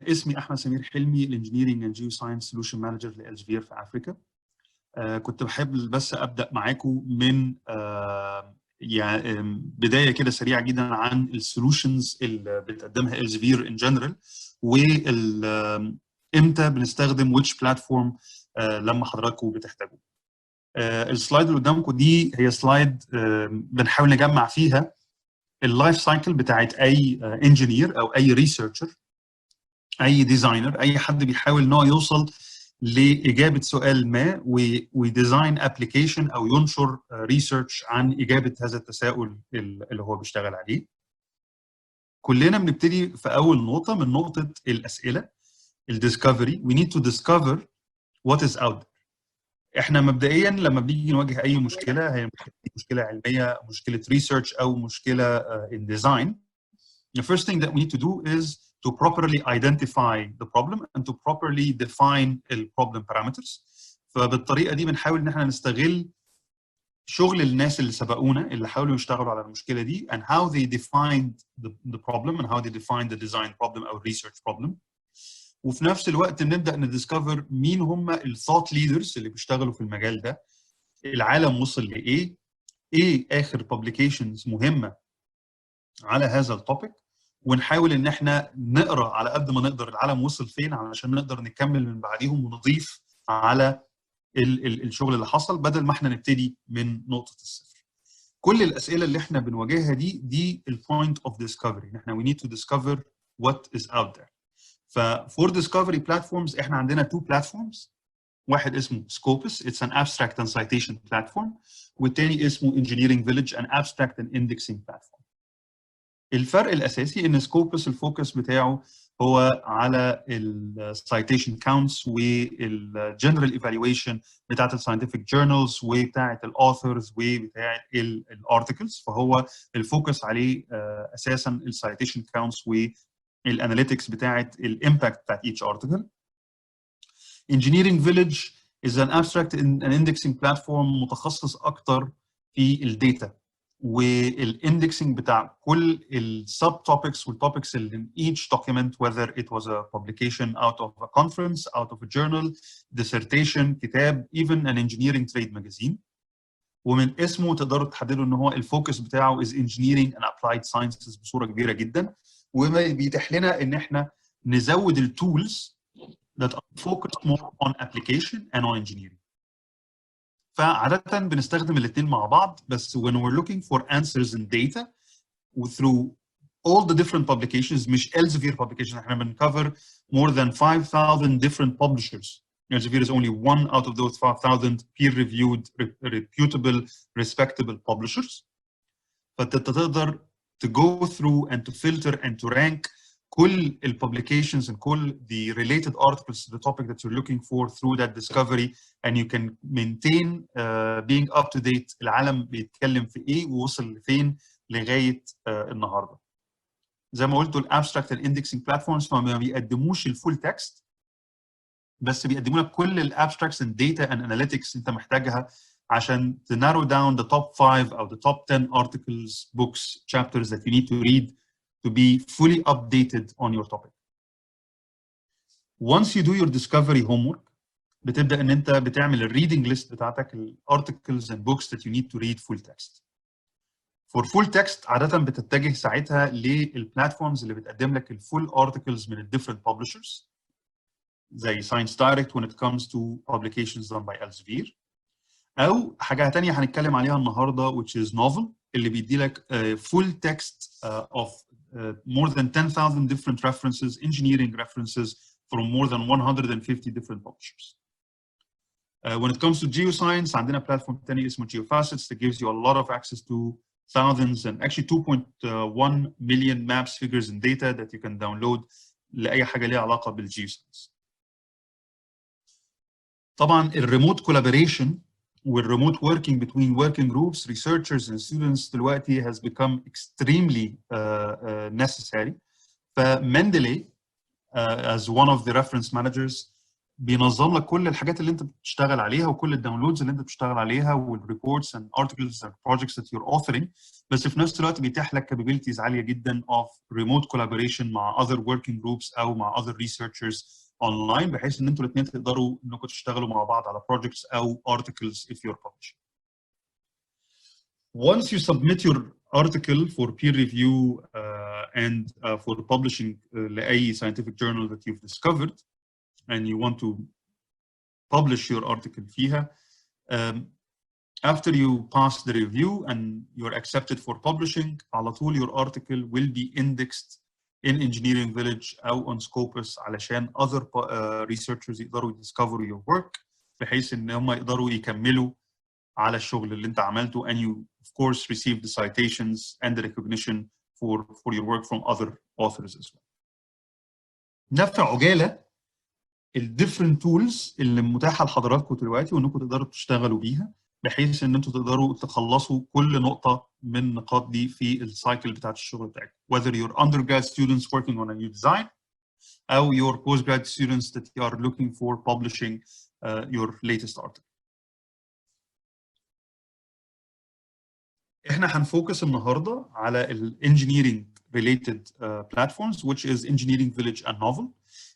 اسمي أحمد سمير حلمي الانجينيرنج اند جيو ساينس سولوشن مانجر لإلزفير في أفريقيا. كنت بحب بس أبدأ معاكم من يعني بداية كده سريعة جدا عن السولوشنز اللي بتقدمها إلزفير ان جنرال، وامتى بنستخدم which بلاتفورم لما حضراتكم بتحتاجوا. السلايد اللي قدامكم دي هي سلايد بنحاول نجمع فيها اللايف سايكل بتاعت اي انجينير او اي ريسيرشر، اي ديزاينر، اي حد بيحاول ان هو يوصل لاجابه سؤال ما ويديزاين ابلكيشن او ينشر ريسيرش عن اجابه هذا التساؤل اللي هو بيشتغل عليه. كلنا بنبتدي في اول نقطه من نقطه الاسئله، الديسكفري. we need to discover what is out there. احنا مبدئيا لما بنيجي نواجه اي مشكله، هي مشكله علميه، مشكله ريسيرش او مشكله in design, the first thing that we need to do is to properly identify the problem and to properly define the problem parameters. فبالطريقه دي بنحاول ان احنا نستغل شغل الناس اللي سبقونا اللي حاولوا يشتغلوا على المشكله دي and how they defined the problem and how they defined the design problem او research problem. وفي نفس الوقت بنبدا ندiscover مين هم الثوت ليدرز اللي بيشتغلوا في المجال ده، العالم وصل لايه، ايه اخر publications مهمه على هذا التوبيك، ونحاول ان احنا نقرا على قد ما نقدر العالم وصل فين علشان نقدر نكمل من بعديهم ونضيف على الشغل اللي حصل بدل ما احنا نبتدي من نقطه الصفر. كل الاسئله اللي احنا بنواجهها دي البوينت اوف ديسكفري، ان احنا we need to discover what is out there. فور discovery platforms احنا عندنا two platforms، واحد اسمه Scopus it's an abstract and citation platform، والتاني اسمه Engineering Village an abstract and indexing platform. الفرق الاساسي ان سكوبس الفوكس بتاعه هو على السايتيشن كاونتس والجنرال ايفالويشن بتاعت الساينتفك جورنالز وبتاعت الاوثرز وبتاعت الارتكلز، فهو الفوكس عليه اساسا السايتيشن كاونتس والاناليتكس بتاعت الامباكت بتاعت each article. Engineering Village is an abstract and indexing platform متخصص اكتر في الداتا والاندكسنج بتاع كل السب توبكس والتوبكس اللي in each document, whether it was a publication out of a conference, out of a journal, dissertation, كتاب, even an engineering trade magazine. ومن اسمه تقدروا تحددوا ان هو الفوكس بتاعه is engineering and applied sciences بصوره كبيره جدا، وما بيتيح لنا ان احنا نزود التولز that are focused more on application and on engineering. فعادة بنستخدم الاثنين مع بعض، بس when we're looking for answers in data through all the different publications، مش Elsevier publications، احنا بنcover more than 5,000 different publishers. Elsevier is only one out of those 5,000 peer-reviewed, reputable, respectable publishers. فانت تقدر to go through and to filter and to rank كل publications and كل the related articles to the topic that you're looking for through that discovery, and you can maintain being up to date العالم بيتكلم في ايه ووصل لفين لغايه النهارده. زي ما قلتوا الابستراكت الاندكسنج بلاتفورمز فما بيقدموش الفول تكست، بس بيقدموا لك كل الابستراكتس and data and analytics انت محتاجها عشان to narrow down the top 5 or the top 10 articles, books, chapters that you need to read to be fully updated on your topic. Once you do your discovery homework, بتبدأ ان انت بتعمل الريدنج ليست بتاعتك articles and books that you need to read full text. For full text عادة بتتجه ساعتها للبلاتفورمز اللي بتقدم لك الفول articles من different publishers زي Science Direct when it comes to publications done by Elsevier، أو حاجة تانية هنتكلم عليها النهاردة which is Knovel اللي بيدي لك full text of more than 10,000 different references, engineering references from more than 150 different publishers. When it comes to geoscience, عندنا platform تاني اسمه GeoFacets that gives you a lot of access to thousands and actually 2.1 million maps, figures and data that you can download لأي حاجة ليها علاقة بالgeoscience. طبعا الريموت collaboration والremote working between working groups, researchers and students دلوقتي has become extremely necessary. فMendeley as one of the reference managers بينظم لك كل الحاجات اللي انت بتشتغل عليها وكل الداونلودز اللي انت بتشتغل عليها والريبورتس and articles and projects that you're authoring، بس في نفس الوقت بيتيح لك capabilities عاليه جدا of remote collaboration مع other working groups او مع other researchers online، بحيث ان انتوا الاثنين تقدروا انكم تشتغلوا مع بعض على projects او articles if you're publishing. Once you submit your article for peer review and for publishing لأي scientific journal that you've discovered and you want to publish your article فيها, after you pass the review and you're accepted for publishing, على طول your article will be indexed in Engineering Village أو on Scopus علشان other researchers يقدروا discover your work، بحيث إن هم يقدروا يكملوا على الشغل اللي أنت عملته and you of course receive the citations and the recognition for your work from other authors as well. نفع عجالة الديفرنت تولز اللي متاحه لحضراتكم دلوقتي وانكم تقدروا تشتغلوا بيها، بحيث ان انتم تقدروا تخلصوا كل نقطه من النقاط دي في السايكل بتاعت الشغل بتاعكم. Whether you're undergrad students working on a new design او your postgrad students that are looking for publishing your latest article. احنا هنفوكس النهارده على الانجينيرنج related platforms which is Engineering Village and Knovel.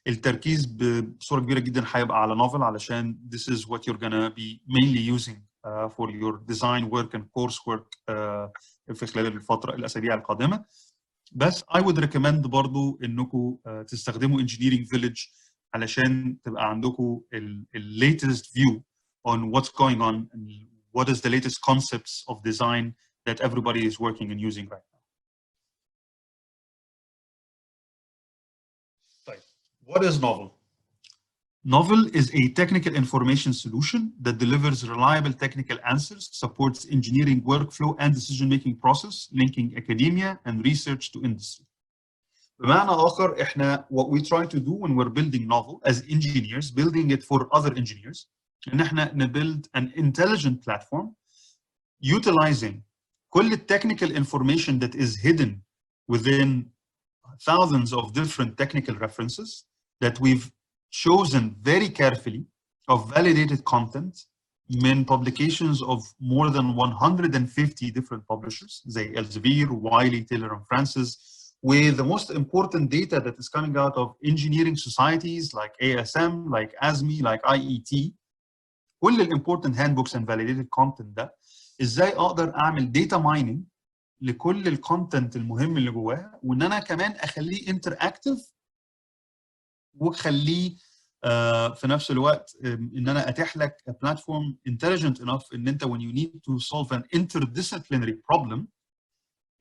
التركيز بصوره كبيره جدا هيبقى على Knovel علشان this is what you're gonna be mainly using for your design work and coursework في خلال الاسابيع القادمه. بس I would recommend برضو انكم تستخدموا Engineering Village علشان تبقى عندكم ال latest view on what's going on and what is the latest concepts of design that everybody is working and using right now. What is Knovel? Knovel is a technical information solution that delivers reliable technical answers, supports engineering workflow and decision-making process, linking academia and research to industry. بمعنى آخر, إحنا what we try to do when we're building Knovel as engineers, building it for other engineers, إن إحنا build an intelligent platform utilizing كل technical information that is hidden within thousands of different technical references that we've chosen very carefully of validated content من publications of more than 150 different publishers زي Elsevier, Wiley, Taylor and Francis, with the most important data that is coming out of engineering societies like ASM, like ASME, like IET. كل ال important handbooks and validated content ده ازاي اقدر اعمل data mining لكل الكونتنت المهم اللي جواها، وان انا كمان اخليه interactive واخليه في نفس الوقت ان انا اتيح لك بلاتفورم intelligent enough ان انت when you need to solve an interdisciplinary problem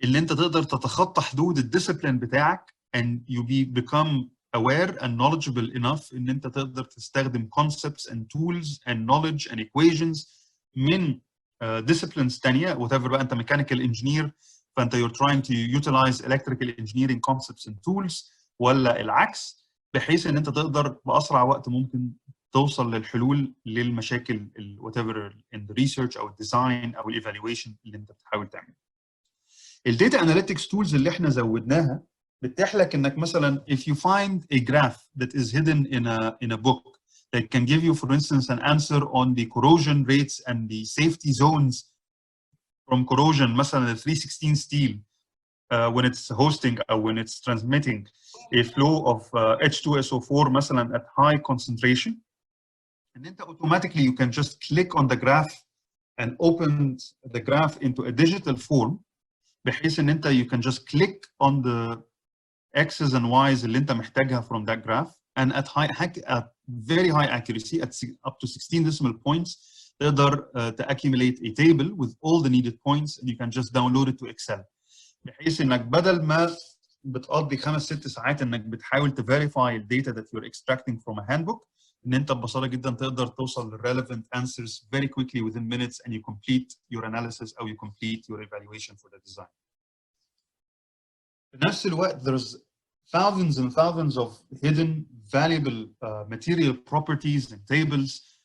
اللي انت تقدر تتخطى حدود الديسيبلين بتاعك and you become aware and knowledgeable enough ان انت تقدر تستخدم concepts and tools and knowledge and equations من disciplines تانية whatever بقى انت mechanical engineer فانت you're trying to utilize electrical engineering concepts and tools ولا العكس، بحيث ان انت تقدر باسرع وقت ممكن توصل للحلول للمشاكل whatever in the research او الديزاين او الايفالويشن اللي انت بتحاول تعمله. الداتا اناليتكس تولز اللي احنا زودناها بتتيح لك انك مثلا if you find a graph that is hidden in a book that can give you for instance an answer on the corrosion rates and the safety zones from corrosion مثلا 316 steel when it's hosting or when it's transmitting a flow of H2SO4 مثلا at high concentration, and then automatically you can just click on the graph and open the graph into a digital form بحيث ان انت you can just click on the X's and Y's اللي انت محتاجها from that graph and at very high accuracy at up to 16 decimal points تقدر to accumulate a table with all the needed points and you can just download it to Excel. بحيث انك بدل ما بتقضي 5-6 ساعات انك بتحاول تفيريفاي الداتا that you're extracting from a handbook، ان انت ببساطه جدا تقدر توصل للrelevant answers very quickly within minutes and you complete your analysis or you complete your evaluation for the design. في نفس الوقت there's thousands and thousands of hidden valuable material properties and tables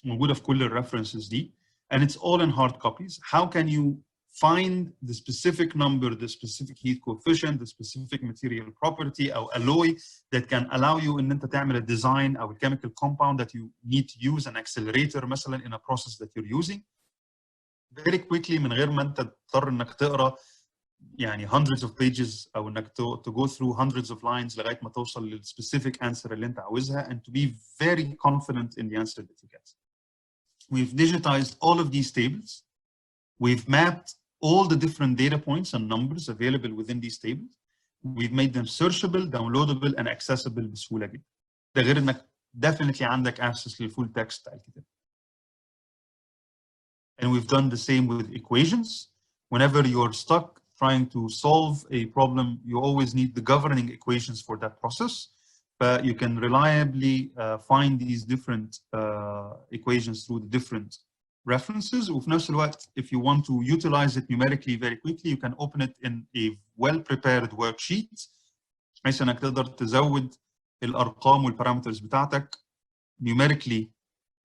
موجوده في كل الريفرنسز دي and it's all in hard copies. How can you find the specific number, the specific heat coefficient, the specific material property or alloy that can allow you ان انت تعمل a design or a chemical compound that you need to use an accelerator مثلا in a process that you're using very quickly من غير ما انت تضطر انك تقرا يعني hundreds of pages او انك to go through hundreds of lines لغايه ما توصل لل specific answer اللي انت عاوزها and to be very confident in the answer that you get. We've digitized all of these tables. We've mapped all the different data points and numbers available within these tables. We've made them searchable, downloadable, and accessible بسهولة جدا. ده غير انك definitely عندك access للفول text بتاع الكتاب. And we've done the same with equations. Whenever you're stuck trying to solve a problem, you always need the governing equations for that process. But you can reliably find these different equations through the different references. وفي نفس الوقت, if you want to utilize it numerically very quickly, you can open it in a well-prepared worksheet. بحيث انك تقدر تزود الارقام والبارامترز بتاعتك numerically.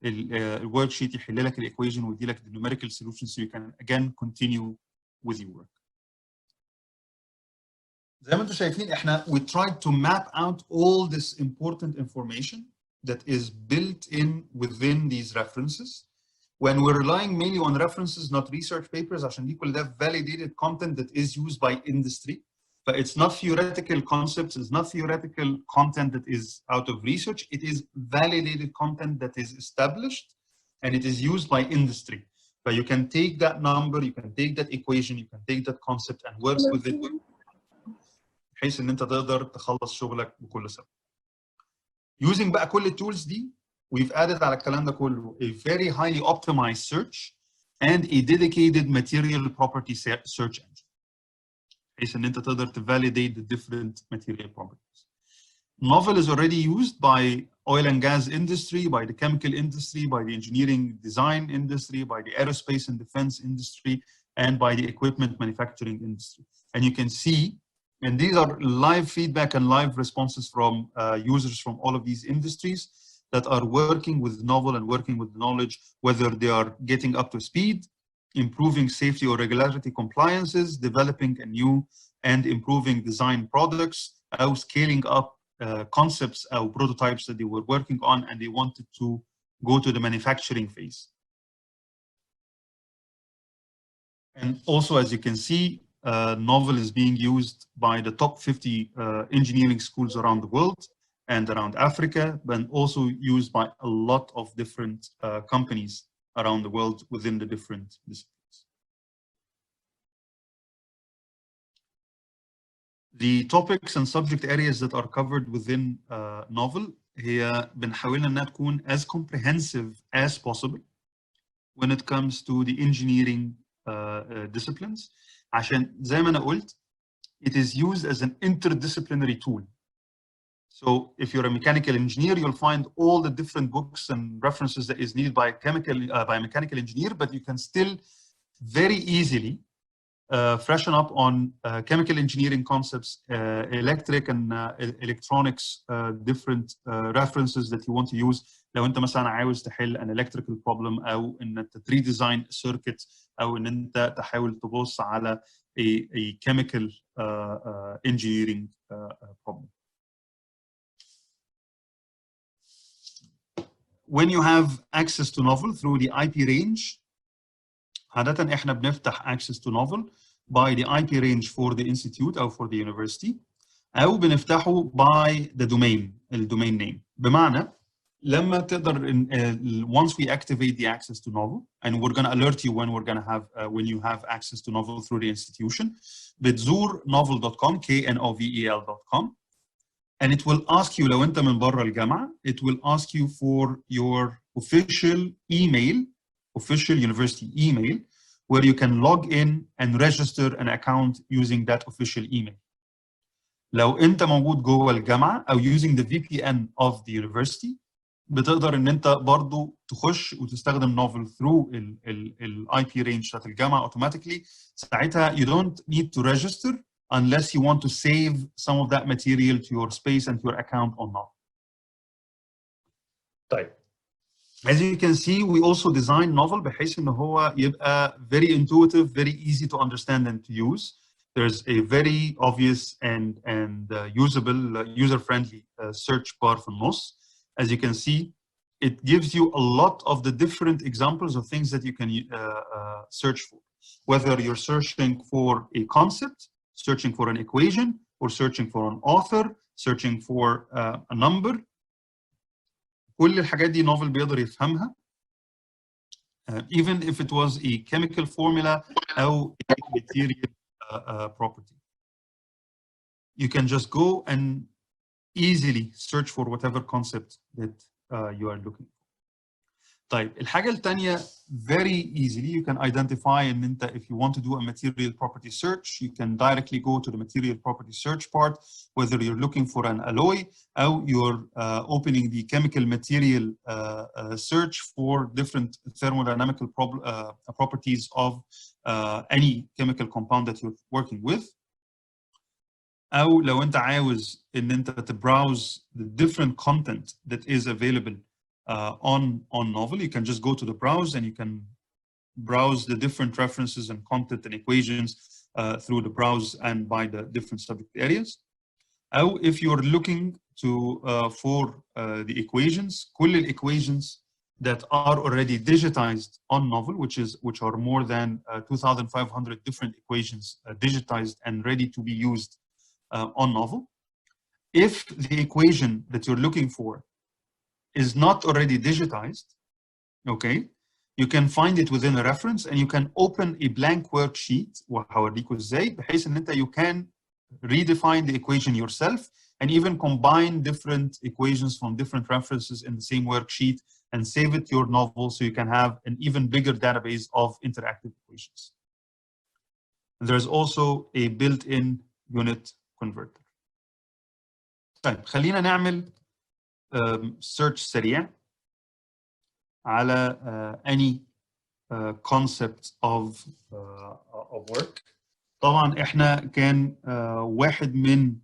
الworksheet يحل لك الايكويشن ويدي لك the numerical solution so you can again continue with your work. زي ما انتم شايفين احنا we tried to map out all this important information that is built in within these references. When we're relying mainly on references, not research papers, عشان دي كل ده validated content that is used by industry. But it's not theoretical concepts, it's not theoretical content that is out of research, it is validated content that is established and it is used by industry. But you can take that number, you can take that equation, you can take that concept and work with it بحيث ان انت تقدر تخلص شغلك بكل سهولة. Using بقى كل التولز دي, we've added على الكلام ده كله a very highly optimized search and a dedicated material property search engine. بحيث ان انت تقدر to validate the different material properties. Knovel is already used by oil and gas industry, by the chemical industry, by the engineering design industry, by the aerospace and defense industry, and by the equipment manufacturing industry. And you can see, and these are live feedback and live responses from users from all of these industries that are working with Knovel and working with knowledge, whether they are getting up to speed, improving safety or regularity compliances, developing a new and improving design products, or scaling up concepts or prototypes that they were working on and they wanted to go to the manufacturing phase. And also, as you can see, Knovel is being used by the top 50 engineering schools around the world and around Africa, but also used by a lot of different companies around the world within the different disciplines. The topics and subject areas that are covered within Knovel هي بنحاول انها تكون as comprehensive as possible when it comes to the engineering disciplines. عشان زي ما انا قلت, it is used as an interdisciplinary tool. So if you're a mechanical engineer, you'll find all the different books and references that is needed by a mechanical engineer, but you can still very easily freshen up on chemical engineering concepts, electric and electronics, different references that you want to use. لو انت مثلا عاوز تحل an electrical problem او ان انت redesign circuit او ان انت تحاول تبص على a chemical engineering problem. When you have access to Knovel through the IP range, عادة احنا بنفتح access to Knovel by the IP range for the institute or for the university, أو بنفتحه by the domain name. بمعنى لما تقدر once we activate the access to Knovel, and we're going to alert you when we're going to have when you have access to Knovel through the institution, بتزور knovel.com knovel.com, and it will ask you لو انت من بره الجامعة, it will ask you for your official email, official university email, where you can log in and register an account using that official email. لو انت موجود جوه الجامعة او using the VPN of the university, بتقدر ان انت برضو تخش وتستخدم Knovel through ال IP range بتاعت الجامعة automatically. ساعتها you don't need to register unless you want to save some of that material to your space and to your account or not. طيب As you can see, we also design Knovel بحيث ان هو يبقى very intuitive, very easy to understand and to use. There's a very obvious and usable, user-friendly search bar في النص. As you can see, it gives you a lot of the different examples of things that you can search for. Whether you're searching for a concept, searching for an equation, or searching for an author, searching for a number. كل الحاجات دي Knovel بيقدر يفهمها. Even if it was a chemical formula أو a material property. You can just go and easily search for whatever concept that you are looking for. طيب الحاجة الثانية very easily you can identify ان انت if you want to do a material property search you can directly go to the material property search part whether you're looking for an alloy or you're opening the chemical material search for different thermodynamical properties of any chemical compound that you're working with. أو لو أنت عاوز إن أنت browse the different content that is available on Knovel, you can just go to the browse and you can browse the different references and content and equations through the browse and by the different subject areas. Or if you're looking to for the equations, كل equations that are already digitized on Knovel, which are more than 2,500 different equations digitized and ready to be used on Knovel. If the equation that you're looking for is not already digitized, okay, you can find it within a reference and you can open a blank worksheet وهوريكم ازاي بحيث ان انت you can redefine the equation yourself and even combine different equations from different references in the same worksheet and save it to your Knovel so you can have an even bigger database of interactive equations. There's also a built-in unit converter. طيب خلينا نعمل search سريع على any concept of work. طبعا احنا كان واحد من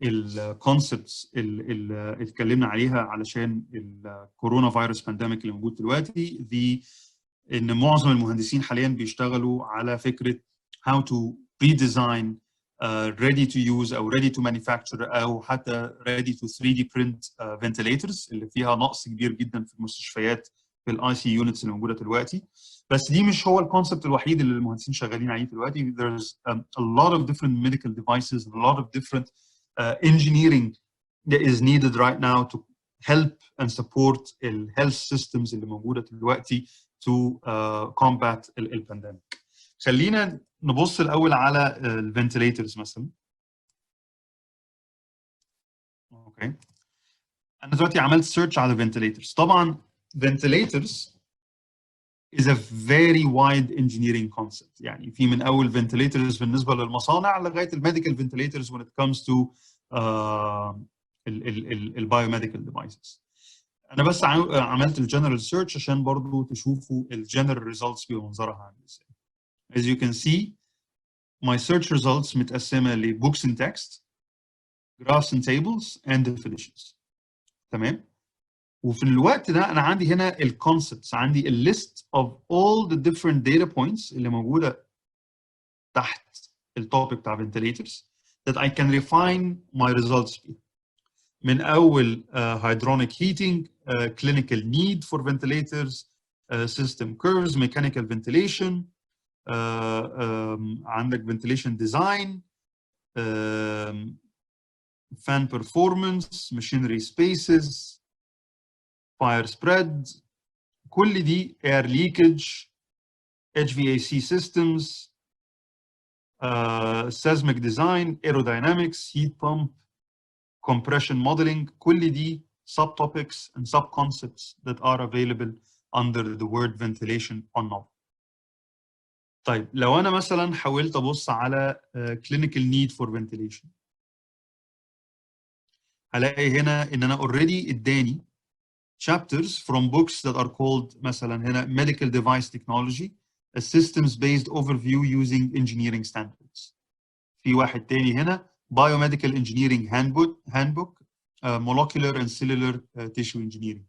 الكونسبتس اللي اتكلمنا عليها علشان الكورونا فيروس بانديميك اللي موجود دلوقتي دي ان معظم المهندسين حاليا بيشتغلوا على فكره how to redesign ready to use او ready to manufacture او حتى ready to 3D print ventilators اللي فيها نقص كبير جدا في المستشفيات في الاي سي يونتس اللي موجوده دلوقتي. بس دي مش هو الكونسبت الوحيد اللي المهندسين شغالين عليه دلوقتي. There's a lot of different medical devices, a lot of different engineering that is needed right now to help and support the health systems اللي موجوده دلوقتي to combat البانديميك. خلينا نبص الاول على الفنتليترز مثلا. اوكي انا دلوقتي عملت سيرش على ventilators. طبعا ventilators is a very wide engineering concept. يعني في من اول ventilators بالنسبه للمصانع لغايه الميديكال ventilators when it comes to البايوميديكال devices. انا بس عملت الجنرال سيرش عشان برضو تشوفوا الجنرال ريزلتس بمنظرها عامل ازاي. As you can see my search results متقسمه ل books and text, graphs and tables and definitions. تمام. وفي الوقت ده انا عندي هنا الكونسبتس، عندي الليست of all the different data points اللي موجوده تحت التوبيك بتاع ventilators that I can refine my results بيها. من اول hydronic heating, clinical need for ventilators, system curves, mechanical ventilation, عندك ventilation design, fan performance, machinery spaces, fire spread, كل دي air leakage, HVAC systems, seismic design, aerodynamics, heat pump, compression modeling, كل دي subtopics and subconcepts that are available under the word ventilation on Knovel. طيب لو أنا مثلا حاولت أبص على clinical need for ventilation هلاقي هنا إن أنا already اداني chapters from books that are called مثلا هنا medical device technology, a systems-based overview using engineering standards. في واحد تاني هنا biomedical engineering handbook, molecular and cellular tissue engineering.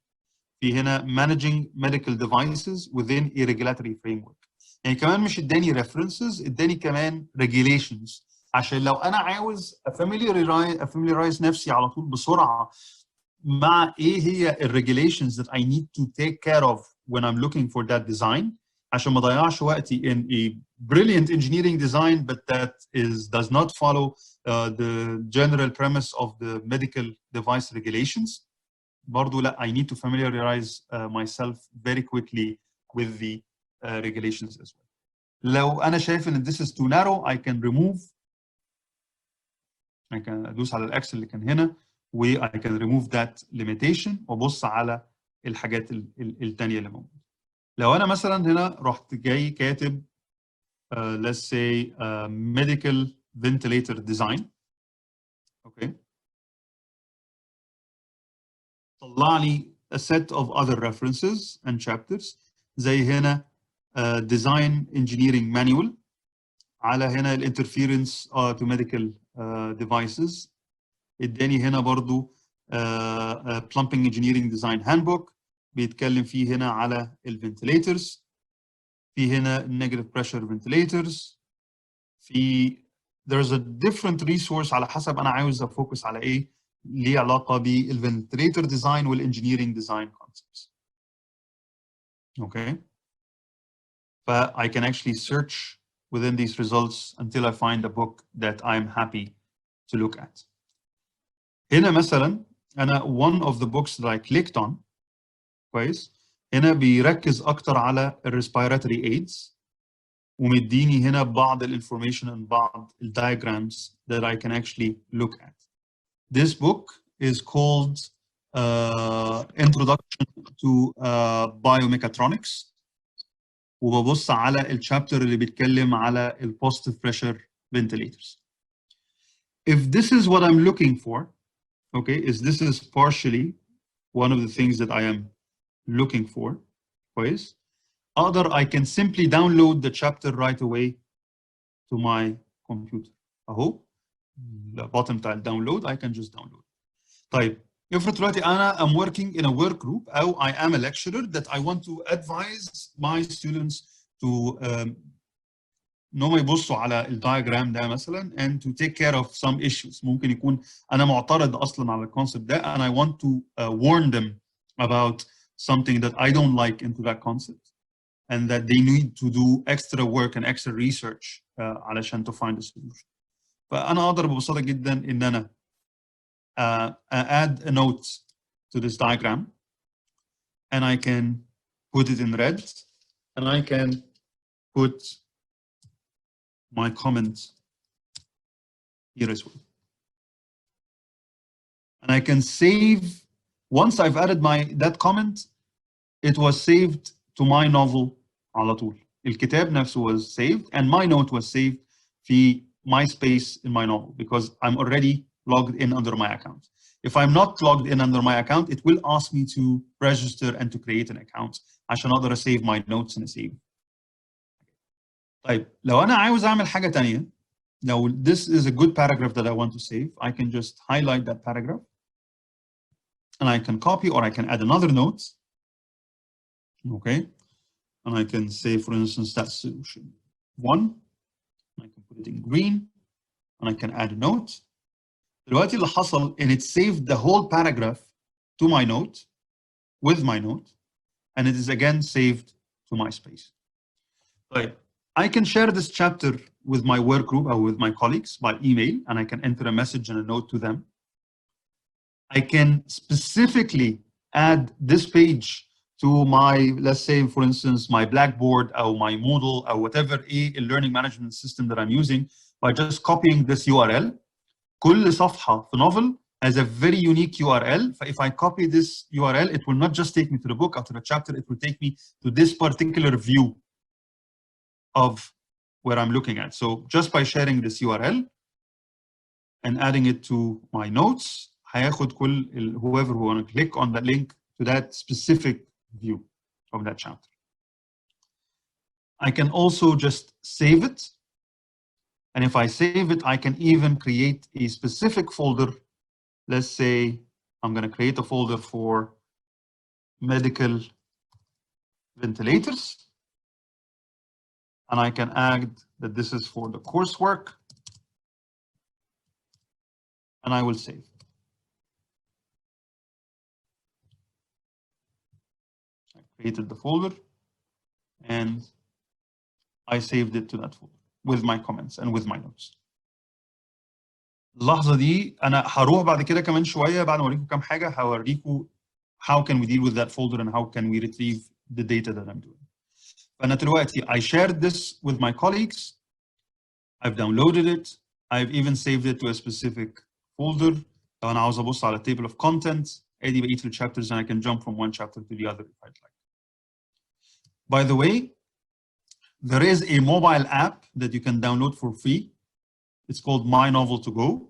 في هنا managing medical devices within a regulatory framework. يعني كمان مش اداني references، اداني كمان regulations، عشان لو انا عاوز familiarize نفسي على طول بسرعه مع ايه هي regulations that I need to take care of when I'm looking for that design، عشان ما اضيعش وقتي in a brilliant engineering design but that does not follow the general premise of the medical device regulations. برضو لا، I need to familiarize myself very quickly with the regulations as well. لو أنا شايف إن this is too narrow I can remove. I can أدوس على الأكس اللي كان هنا و I can remove that limitation وأبص على الحاجات التانية اللي موجودة. لو أنا مثلا هنا رحت جاي كاتب let's say medical ventilator design. Okay. طلع لي a set of other references and chapters زي هنا design engineering manual، على هنا interference to medical devices، اداني هنا برضو plumbing engineering design handbook بيتكلم فيه هنا على ventilators، في هنا negative pressure ventilators، في there's a different resource على حسب انا عاوز افوكس على ايه ليه علاقه بالفنتليتر ديزاين والانجينيرنج ديزاين concepts. Okay. I can actually search within these results until I find a book that I'm happy to look at. هنا مثلا أنا one of the books that I clicked on كويس هنا بيركز أكتر على respiratory aids ومديني هنا بعض information and بعض diagrams that I can actually look at. This book is called Introduction to Biomechatronics. وببص على الشابتر اللي بيتكلم على ال positive pressure ventilators. If this is what I'm looking for, okay, this is partially one of the things that I am looking for, كويس. I can simply download the chapter right away to my computer. أهو the bottom بتاع download I can just download. طيب افرض دلوقتي أنا am working in a work group أو I am a lecturer that I want to advise my students to إن هم يبصوا على الدايجرام ده مثلا and to take care of some issues. ممكن يكون أنا معترض أصلا على الكونسبت ده and I want to warn them about something that I don't like into that concept and that they need to do extra work and extra research علشان to find a solution. فأنا أقدر ببساطة جدا إن أنا add a note to this diagram and I can put it in red and I can put my comment here as well. And I can save, once I've added that comment, it was saved to my Knovel على طول. الكتاب نفسه was saved and my note was saved في my space in my Knovel because I'm already logged in under my account. If I'm not logged in under my account, it will ask me to register and to create an account عشان أقدر save my notes in a save. طيب لو أنا عاوز أعمل حاجة تانية، now this is a good paragraph that I want to save, I can just highlight that paragraph and I can copy or I can add another note. Okay. And I can say, for instance, that's solution 1. I can put it in green and I can add a note. دلوقتي اللي حصل and it saved the whole paragraph to my note with my note and it is again saved to my space. طيب I can share this chapter with my work group or with my colleagues by email and I can enter a message and a note to them. I can specifically add this page to my, let's say, for instance, my Blackboard or my Moodle or whatever a learning management system that I'm using by just copying this URL. كل صفحة في Knovel has a very unique URL. If I copy this URL, it will not just take me to the book or to the chapter, it will take me to this particular view of where I'm looking at. So just by sharing this URL and adding it to my notes, هياخد كل whoever who want to click on that link to that specific view of that chapter. I can also just save it. And if I save it, I can even create a specific folder. Let's say I'm going to create a folder for medical ventilators, and I can add that this is for the coursework, and I will save. I created the folder and I saved it to that folder with my comments and with my notes. اللحظة دي أنا هروح بعد كده كمان شوية بعد ما أوريكم كام حاجة هوريكم how can we deal with that folder and how can we retrieve the data that I'm doing. فأنا دلوقتي I shared this with my colleagues. I've downloaded it. I've even saved it to a specific folder. لو أنا عاوز أبص على table of contents أدي بقية الchapters and I can jump from one chapter to the other if I'd like. By the way, there is a mobile app that you can download for free. It's called My Knovel to Go.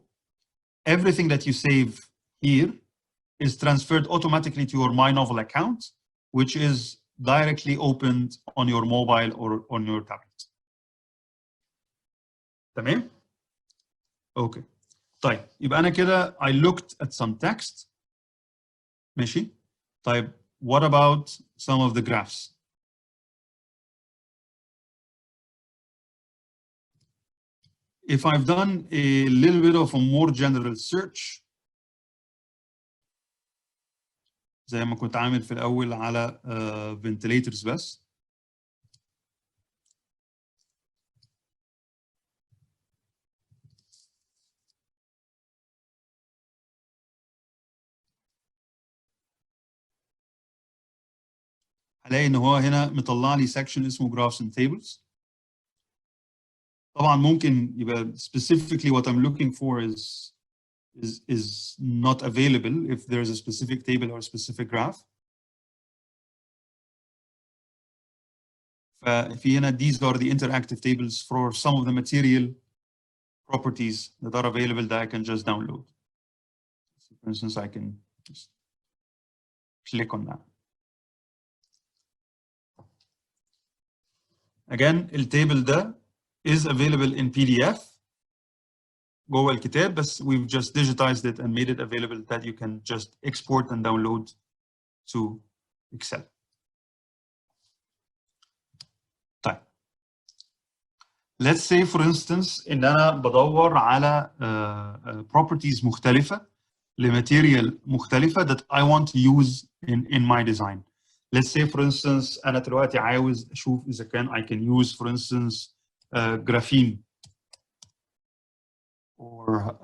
Everything that you save here is transferred automatically to your My Knovel account, which is directly opened on your mobile or on your tablet. تمام؟ Okay. طيب يبقى أنا كده I looked at some text. ماشي؟ طيب what about some of the graphs? If I've done a little bit of a more general search زي ما كنت عامل في الأول على ventilators بس هلاقي إن هو هنا مطلع لي section اسمه graphs and tables. طبعا ممكن يبقى specifically what I'm looking for is not available if there's a specific table or a specific graph. ففي هنا these are the interactive tables for some of the material properties that are available that I can just download. So for instance, I can just click on that. Again, التable ده is available in PDF جوه الكتاب بس we've just digitized it and made it available that you can just export and download to Excel. طيب. Let's say for instance إن أنا بدور على properties مختلفة لماتيريال مختلفة that I want to use in my design. Let's say for instance أنا دلوقتي عاوز أشوف إذا كان I can use for instance graphene or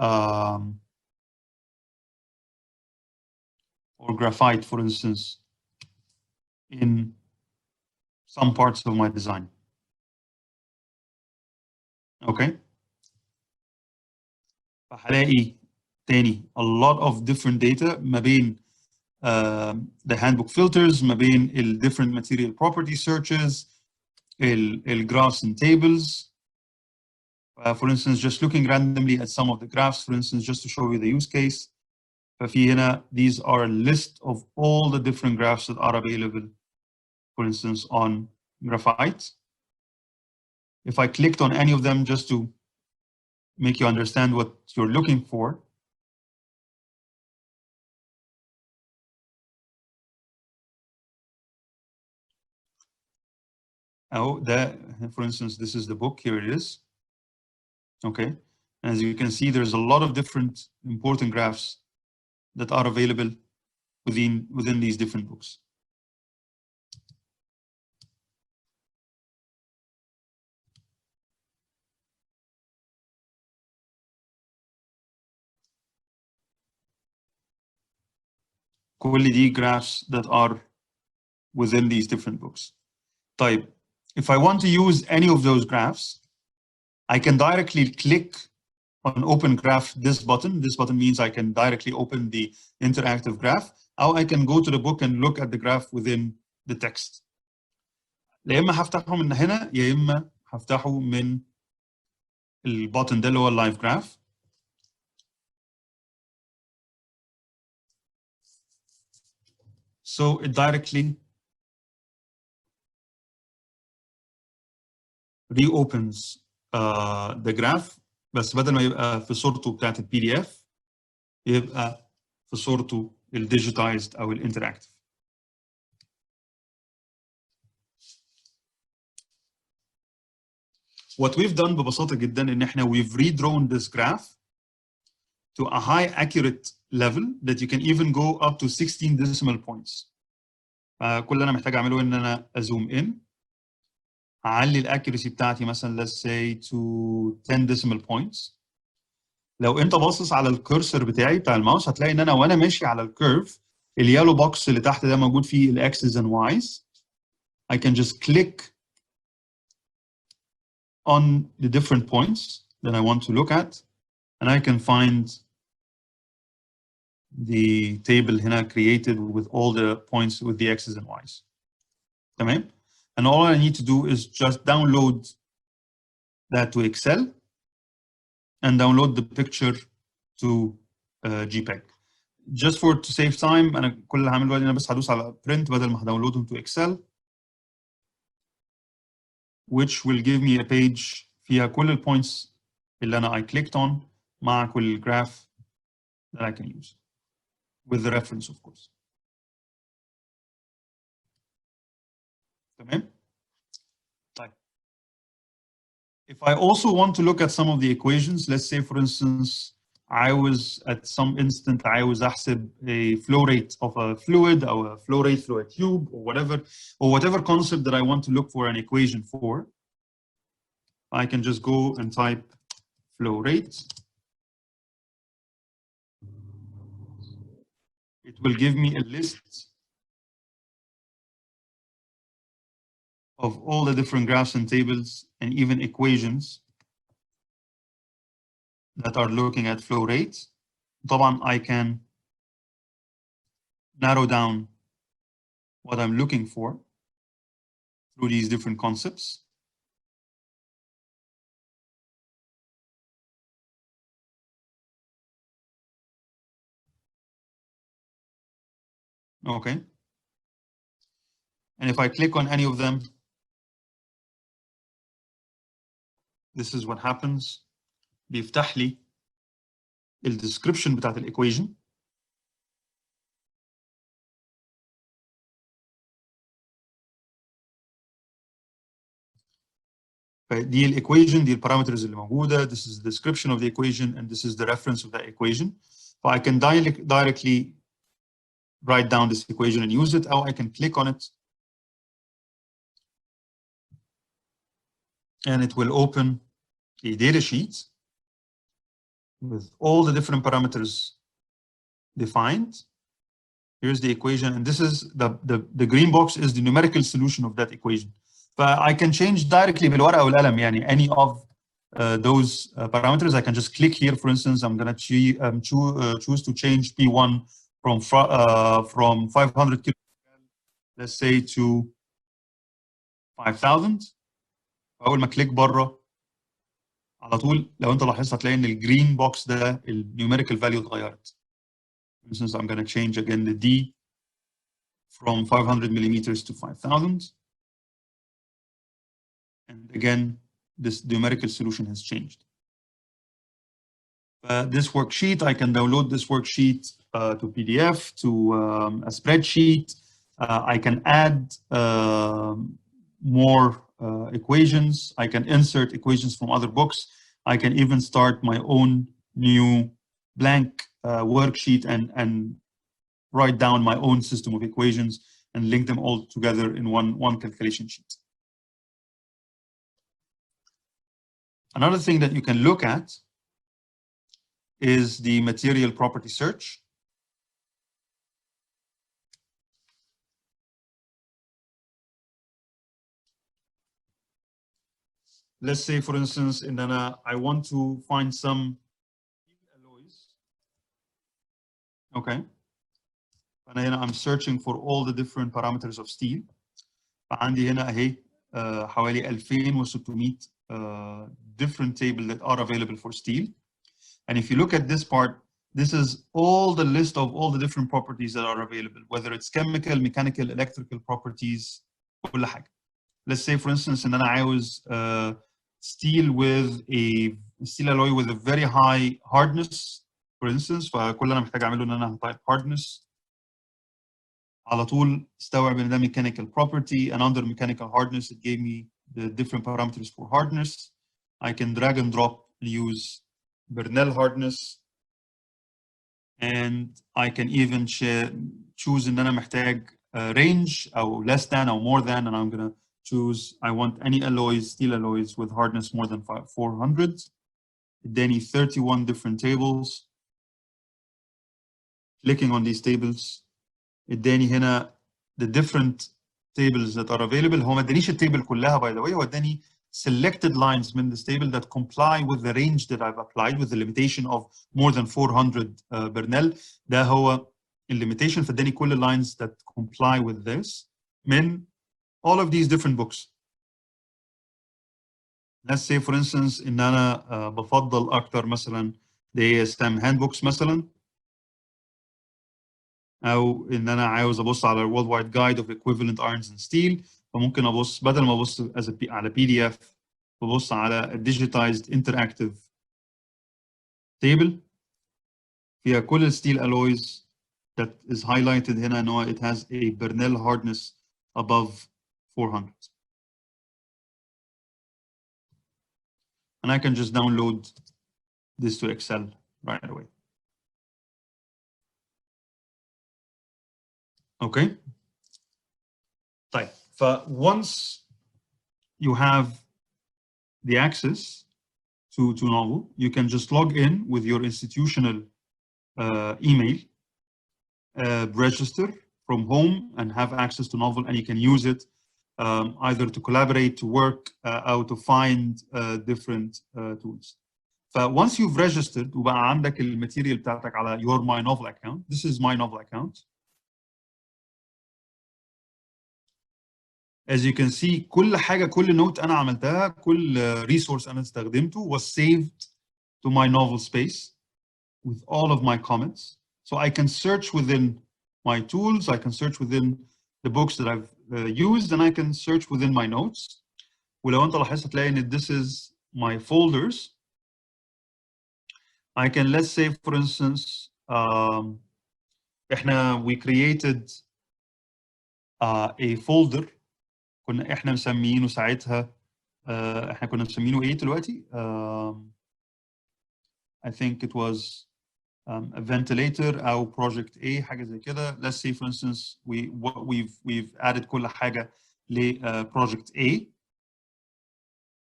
graphite for instance in some parts of my design. Okay. فهلاقي تاني a lot of different data ما بين the handbook filters ما بين ال different material property searches ال graphs and tables. For instance, just looking randomly at some of the graphs, for instance, just to show you the use case. ففي هنا these are a list of all the different graphs that are available, for instance, on graphite. If I clicked on any of them just to make you understand what you're looking for, oh, for instance, this is the book, here it is. Okay, as you can see, there's a lot of different important graphs that are available within these different books. كل دي graphs that are within these different books. طيب, if I want to use any of those graphs, I can directly click on open graph this button. This button means I can directly open the interactive graph, or I can go to the book and look at the graph within the text. يا إما هفتحه من هنا يا إما هفتحه من البutton ده اللي هو live graph. So it directly reopens the graph, بس بدل ما يبقى في صورته بتاعت PDF يبقى في صورته الديجيتايزد أو الانتراكتيف. what we've done ببساطة جدا إن إحنا we've redrawn this graph to a high accurate level that you can even go up to 16 decimal points. كل اللي أنا محتاج أعمله إن أنا أزوم in، أعلي الأكيورسي بتاعتي مثلا let's say to 10 decimal points. لو أنت باصص على الكورسر بتاعي بتاع الماوس هتلاقي إن أنا وأنا ماشي على الكيرف اليالو بوكس اللي تحت ده موجود فيه الإكسز and Y's. I can just click on the different points that I want to look at, and I can find the table هنا created with all the points with the X's and Y's. تمام? And all I need to do is just download that to Excel and download the picture to JPEG. Just to save time, أنا كل اللي هعمله أنا بس هدوس على print بدل ما هداونلودهم to Excel, which will give me a page فيها كل points اللي أنا I clicked on مع كل graph that I can use with the reference of course. تمام؟ طيب. If I also want to look at some of the equations, let's say for instance عاوز at some instant عاوز أحسب a flow rate of a fluid or a flow rate through a tube or whatever concept that I want to look for an equation for, I can just go and type flow rate. It will give me a list of all the different graphs and tables and even equations that are looking at flow rates. طبعا I can narrow down what I'm looking for through these different concepts. Okay. And if I click on any of them, this is what happens. بيفتح لي الديسكريبشن بتاعت الايكويشن. فدي الايكويشن، دي البارامترز اللي موجوده. This is the description of the equation and this is the reference of that equation. So I can directly write down this equation and use it, or I can click on it and it will open a data sheet with all the different parameters defined. Here's the equation, and this is the green box is the numerical solution of that equation. But I can change directly بالورقة والقلم يعني any of those parameters. I can just click here. For instance, I'm going to choose to change P1 from 500 kilo, let's say to 5,000. أول ما كليك بره على طول لو أنت لاحظت هتلاقي إن الجرين بوكس ده النيوميريكال فاليو اتغيرت. For instance, I'm going to change again the D from 500 millimeters to 5,000. And again, this numerical solution has changed. This worksheet, I can download this worksheet to PDF, to a spreadsheet. I can add more equations. I can insert equations from other books. I can even start my own new blank worksheet and write down my own system of equations and link them all together in one calculation sheet. Another thing that you can look at is the material property search. Let's say, for instance, I want to find some alloys. Okay. And I'm searching for all the different parameters of steel. فعندي هنا اهي حوالي 2600 different tables that are available for steel. And if you look at this part, this is all the list of all the different properties that are available, whether it's chemical, mechanical, electrical properties, كل حاجة. Let's say, for instance, إن أنا عاوز steel with a steel alloy with a very high hardness, for instance. فكل اللي أنا محتاج أعمله إن أنا هتايب hardness. على طول استوعب إن ده mechanical property, and under mechanical hardness, it gave me the different parameters for hardness. I can drag and drop and use Bernal hardness, and I can even choose ان انا محتاج range او less than or more than, and I'm gonna choose I want any alloys, steel alloys with hardness more than 400. اداني 31 different tables. Clicking on these tables اداني هنا the different tables that are available. هو ما ادانيش التيبل كلها by the way، هو اداني selected lines من this table that comply with the range that I've applied with the limitation of more than 400 Bernal. ده هو limitation، فاداني كل lines that comply with this من all of these different books. Let's say for instance ان انا بفضل اكتر مثلا the ASM handbooks مثلا، او ان انا عاوز ابص على worldwide guide of equivalent irons and steel، فممكن ابص بدل ما ابص على PDF ببص على a digitized interactive table فيها كل الستيل alloys that is highlighted هنا ان هو it has a Bernal hardness above 400. And I can just download this to Excel right away. Okay. طيب. Once you have the access to Knovel, you can just log in with your institutional email, register from home and have access to Knovel, and you can use it either to collaborate, to work, or to find different tools. Once you've registered وبقى عندك الماتيريال بتاعتك على your My Knovel account, this is my Knovel account. As you can see كل حاجة، كل نوت أنا عملتها، كل resource أنا استخدمته was saved to my Knovel space with all of my comments. So I can search within my tools, I can search within the books that I've used, and I can search within my notes. ولو أنت لاحظت هتلاقي إن this is my folders. I can, let's say for instance we created a folder كنا احنا مسمينه ساعتها احنا كنا مسمينه ايه دلوقتي؟ I think it was a ventilator او project A حاجه زي كده. Let's say for instance we've added كل حاجه ل project A.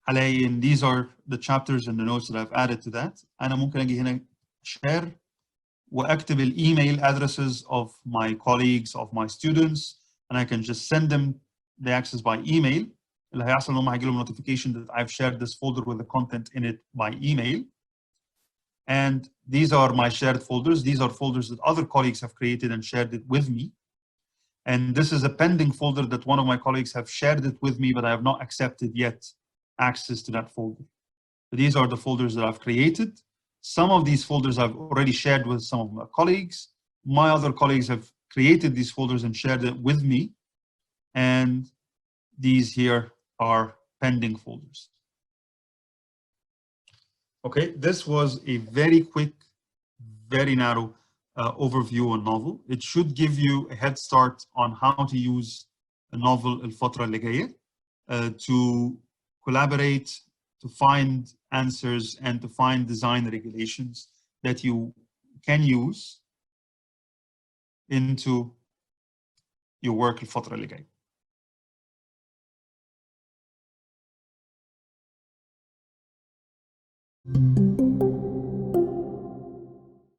هلاقي ان these are the chapters and the notes that I've added to that. انا ممكن اجي هنا share واكتب الايميل addresses of my colleagues, of my students, and I can just send them the access by email. اللي هيحصل ان هم هيجي لهم notification that I've shared this folder with the content in it by email. And these are my shared folders. These are folders that other colleagues have created and shared it with me. And this is a pending folder that one of my colleagues have shared it with me, but I have not accepted yet access to that folder. So these are the folders that I've created. Some of these folders I've already shared with some of my colleagues. My other colleagues have created these folders and shared it with me. And these here are pending folders. Okay, this was a very quick, very narrow overview on Knovel. It should give you a head start on how to use a Knovel الفترة اللي جاية to collaborate, to find answers, and to find design regulations that you can use into your work الفترة اللي جاية.